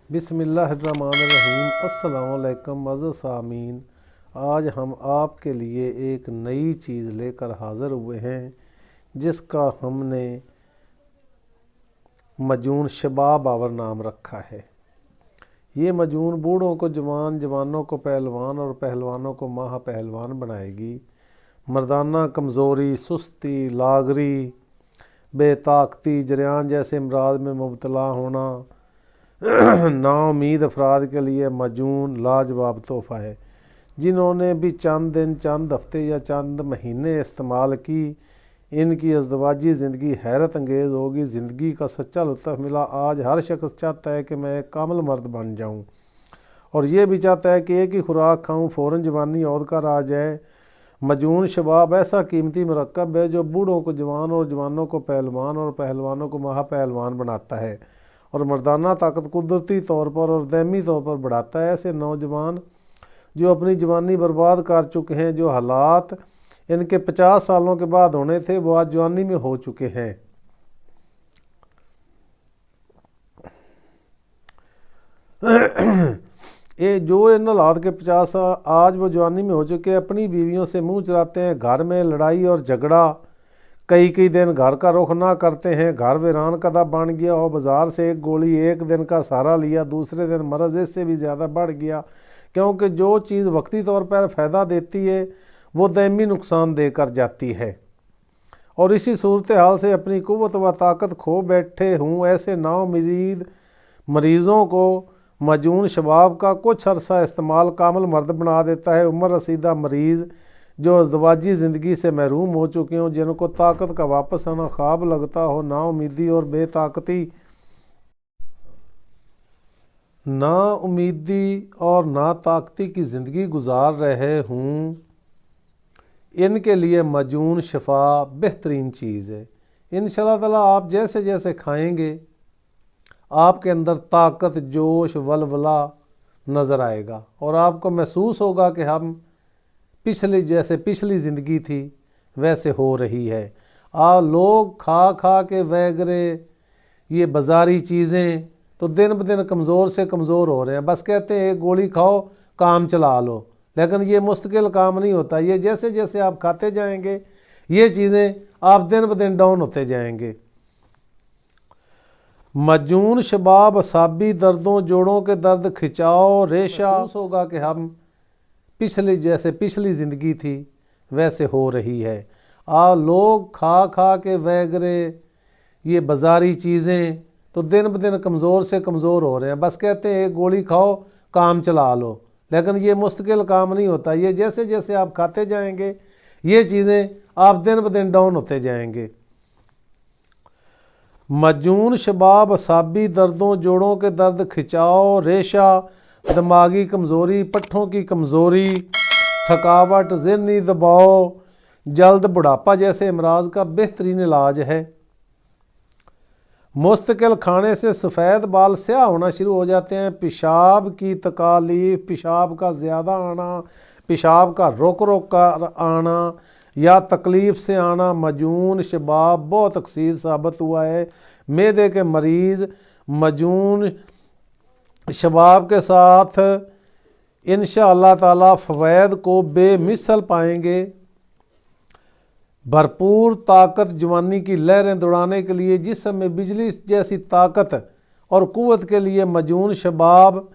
बिस्मिल्लाहिर्रहमानिर्रहीम। अस्सलाम वालेकुम मज़ीद सामीन। आज हम आपके लिए एक नई चीज़ लेकर हाज़िर हुए हैं जिसका हमने मजून शबाब आवर नाम रखा है। ये मजून बूढ़ों को जवान, जवानों को पहलवान और पहलवानों को माह पहलवान बनाएगी। मर्दाना कमज़ोरी, सुस्ती, लागरी, बेताकती, जरियान जैसे अमराज में मुब्तला होना, नाउमीद अफराद के लिए मजून लाजवाब तोहफ़ा है। जिन्होंने भी चंद दिन, चंद हफ्ते या चंद महीने इस्तेमाल की, इनकी अज़दवाजी ज़िंदगी हैरत अंगेज़ होगी। ज़िंदगी का सच्चा लुत्फ़ मिला। आज हर शख्स चाहता है कि मैं एक कामिल मर्द बन जाऊं, और ये भी चाहता है कि एक ही खुराक खाऊं, फ़ौरन जवानी औद कर आ जाए। मजून शबाब ऐसा कीमती मरकब है जो बूढ़ों को जवान और जवानों को पहलवान और पहलवानों को माह पहलवान बनाता है, और मर्दाना ताकत कुदरती तौर पर और दैमी तौर पर बढ़ाता है। ऐसे नौजवान जो अपनी जवानी बर्बाद कर चुके हैं, जो हालात इनके 50 सालों के बाद होने थे वो आज जवानी में हो चुके हैं। ये जो इन हालात के 50 आज वो जवानी में हो चुके हैं, अपनी बीवियों से मुंह चलाते हैं, घर में लड़ाई और झगड़ा, कई दिन घर का रुख ना करते हैं, घर वीरान कदा बन गया हो। बाज़ार से एक गोली एक दिन का सहारा लिया, दूसरे दिन मर्ज़ इससे भी ज़्यादा बढ़ गया, क्योंकि जो चीज़ वक्ती तौर पर फ़ायदा देती है वो दैमी नुकसान देकर जाती है। और इसी सूरत हाल से अपनी कुव्वत व ताकत खो बैठे हूँ। ऐसे नाउमीद मरीज़ों को मजून शबाब का कुछ अरसा इस्तेमाल कामिल मर्द बना देता है। उम्र रसीदा मरीज़ जो अज़दवाजी ज़िंदगी से महरूम हो चुके हों, जिनको ताकत का वापस आना ख्वाब लगता हो, नाउमीदी और नाताकती की ज़िंदगी गुजार रहे हूँ, इनके लिए मजून शफा बेहतरीन चीज़ है। इंशाअल्लाह ताला आप जैसे जैसे खाएंगे आपके अंदर ताकत, जोश, वलवला नज़र आएगा, और आपको महसूस होगा कि हम पिछली ज़िंदगी थी वैसे हो रही है। लोग खा खा के वैगरे ये बाज़ारी चीज़ें तो दिन ब दिन कमज़ोर से कमज़ोर हो रहे हैं। बस कहते हैं एक गोली खाओ काम चला लो, लेकिन ये मुस्तकिल काम नहीं होता। ये जैसे जैसे आप खाते जाएंगे ये चीज़ें आप दिन ब दिन डाउन होते जाएंगे। मजून शबाब असाबी दर्दों, जोड़ों के दर्द, खिंचाव, रेशा होगा कि हम पिछली ज़िंदगी थी वैसे हो रही है। लोग खा खा के वैगरे ये बाज़ारी चीज़ें तो दिन ब दिन कमज़ोर से कमज़ोर हो रहे हैं। बस कहते हैं एक गोली खाओ काम चला लो, लेकिन ये मुस्तकिल काम नहीं होता। ये जैसे जैसे आप खाते जाएंगे ये चीज़ें आप दिन ब दिन डाउन होते जाएंगे। मजून शबाब असाबी दर्दों, जोड़ों के दर्द, खिंचाव, रेशा, दिमागी कमज़ोरी, पट्ठों की कमज़ोरी, थकावट, ज़हनी दबाव, जल्द बुढ़ापा जैसे अमराज का बेहतरीन इलाज है। मुस्तकिल खाने से सफ़ेद बाल स्याह होना शुरू हो जाते हैं। पेशाब की तकालीफ, पेशाब का ज़्यादा आना, पेशाब का रोक कर आना या तकलीफ़ से आना, मजून शबाब बहुत अक्सीर साबित हुआ है। मैदे के मरीज़ मजून शबाब के साथ इंशाअल्लाह ताला फ़वैद को बेमिसल पाएंगे। भरपूर ताकत, जवानी की लहरें दौड़ाने के लिए, जिस्म में बिजली जैसी ताकत और कुव्वत के लिए मजून शबाब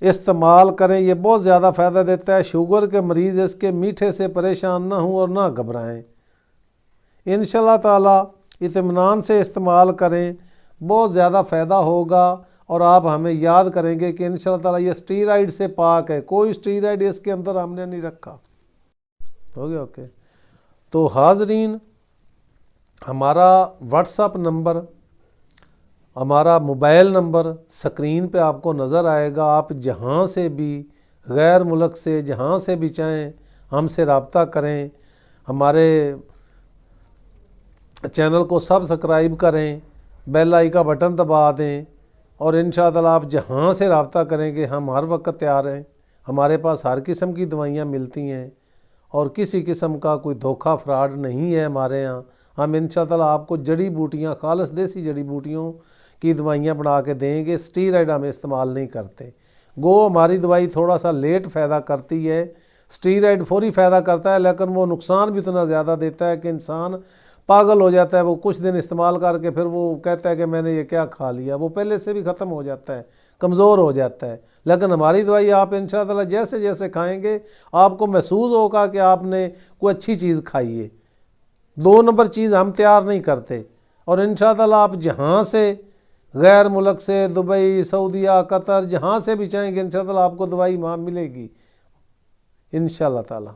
इस्तेमाल करें। ये बहुत ज़्यादा फ़ायदा देता है। शुगर के मरीज़ इसके मीठे से परेशान ना हों और ना घबराएं। इंशाअल्लाह ताला इत्मीनान से इस्तेमाल करें, बहुत ज़्यादा फ़ायदा होगा। और आप हमें याद करेंगे कि इंशाअल्लाह ताला ये स्टीराइड से पाक है, कोई स्टीराइड इसके अंदर हमने नहीं रखा। हो गया ओके। तो हाज़रीन, हमारा व्हाट्सएप नंबर, हमारा मोबाइल नंबर स्क्रीन पे आपको नज़र आएगा। आप जहाँ से भी, गैर मुल्क से जहाँ से भी चाहें हमसे रब्ता करें। हमारे चैनल को सब्सक्राइब करें, बेल आइकन का बटन दबा दें, और इंशाअल्लाह आप जहाँ से रब्ता करेंगे हम हर वक्त तैयार हैं। हमारे पास हर किस्म की दवाइयाँ मिलती हैं और किसी किस्म का कोई धोखा फ्रॉड नहीं है हमारे यहाँ। हम इंशाअल्लाह आपको जड़ी बूटियाँ, खालिस देसी जड़ी बूटियों کی دوائیاں بنا کے دیں گے، اسٹیرائڈ ہم استعمال نہیں کرتے۔ گو ہماری دوائی تھوڑا سا لیٹ فائدہ کرتی ہے، اسٹیرائڈ فوری فائدہ کرتا ہے لیکن وہ نقصان بھی اتنا زیادہ دیتا ہے کہ انسان پاگل ہو جاتا ہے۔ وہ کچھ دن استعمال کر کے پھر وہ کہتا ہے کہ میں نے یہ کیا کھا لیا، وہ پہلے سے بھی ختم ہو جاتا ہے، کمزور ہو جاتا ہے۔ لیکن ہماری دوائی آپ انشاءاللہ جیسے جیسے کھائیں گے آپ کو محسوس ہوگا کہ آپ نے کوئی اچھی چیز کھائی ہے۔ 2 نمبر چیز ہم تیار نہیں کرتے، اور انشاءاللہ آپ جہاں سے غیر ملک سے، دبئی، سعودیہ، قطر، جہاں سے بھی چاہیں گے انشاءاللہ آپ کو دوائی وہاں ملے گی انشاءاللہ تعالی۔